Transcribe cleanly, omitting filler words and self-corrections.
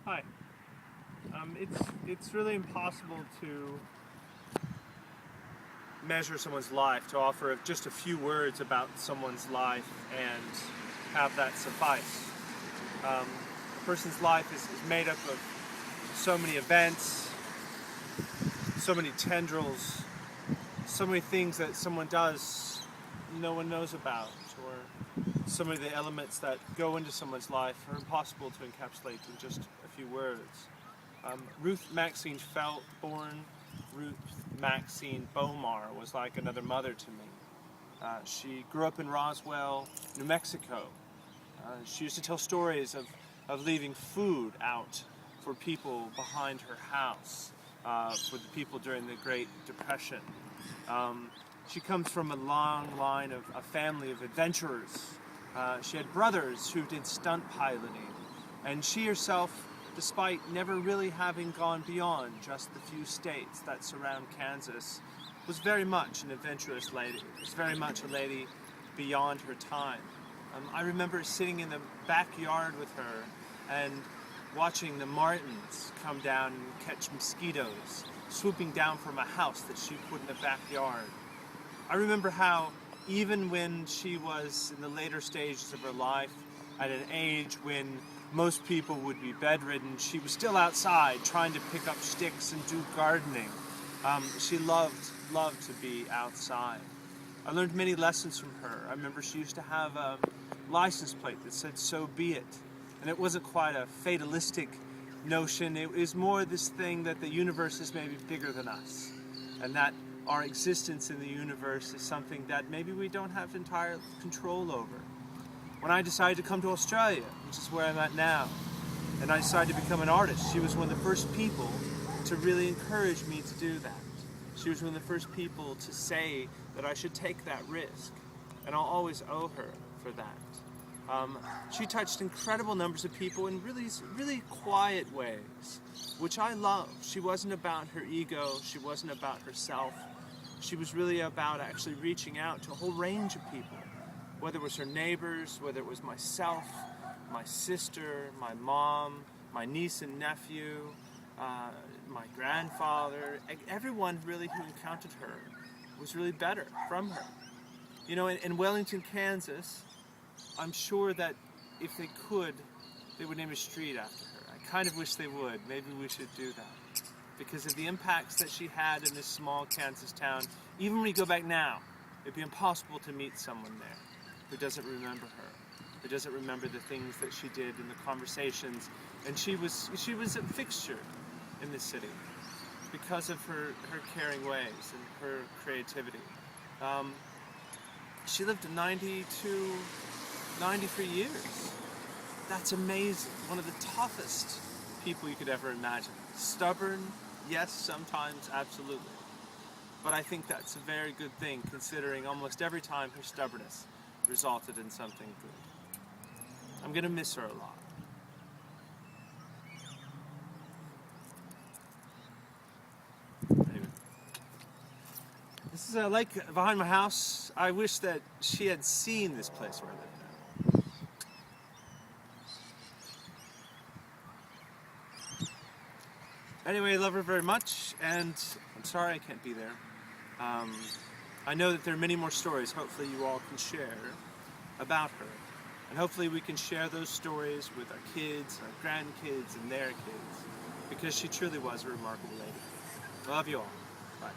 Hi. It's really impossible to measure someone's life, to offer just a few words about someone's life and have that suffice. A person's life is made up of so many events, so many tendrils, so many things that someone does no one knows about, or some of the elements that go into someone's life are impossible to encapsulate in just a few words. Ruth Maxine Felt, born Ruth Maxine Bomar, was like another mother to me. She grew up in Roswell, New Mexico. She used to tell stories of leaving food out for people behind her house, for the people during the Great Depression. She comes from a long line of a family of adventurers. She had brothers who did stunt piloting, and she herself, despite never really having gone beyond just the few states that surround Kansas, was very much an adventurous lady. Was very much a lady beyond her time. I remember sitting in the backyard with her and watching the martins come down and catch mosquitoes, swooping down from a house that she put in the backyard. I remember how even when she was in the later stages of her life, at an age when most people would be bedridden, she was still outside trying to pick up sticks and do gardening. She loved to be outside. I learned many lessons from her. I remember she used to have a license plate that said, "So be it." And it wasn't quite a fatalistic notion. It was more this thing that the universe is maybe bigger than us, and that our existence in the universe is something that maybe we don't have entire control over. When I decided to come to Australia, which is where I'm at now, and I decided to become an artist, she was one of the first people to really encourage me to do that. She was one of the first people to say that I should take that risk, and I'll always owe her for that. She touched incredible numbers of people in really quiet ways, which I love. She wasn't about her ego, she wasn't about herself. She was really about actually reaching out to a whole range of people, whether it was her neighbors, whether it was myself, my sister, my mom, my niece and nephew, my grandfather. Everyone really who encountered her was really better from her. You know, in Wellington, Kansas, I'm sure that if they could, they would name a street after her. I kind of wish they would. Maybe we should do that. Because of the impacts that she had in this small Kansas town, even when you go back now, it'd be impossible to meet someone there who doesn't remember her, who doesn't remember the things that she did and the conversations. And she was a fixture in this city because of her caring ways and her creativity. She lived 93 years. That's amazing. One of the toughest people you could ever imagine. Stubborn, yes, sometimes, absolutely. But I think that's a very good thing, considering almost every time her stubbornness resulted in something good. I'm going to miss her a lot. Anyway. This is a lake behind my house. I wish that she had seen this place where I live now. Anyway, I love her very much, and I'm sorry I can't be there. I know that there are many more stories hopefully you all can share about her. And hopefully we can share those stories with our kids, our grandkids, and their kids, because she truly was a remarkable lady. I love you all. Bye.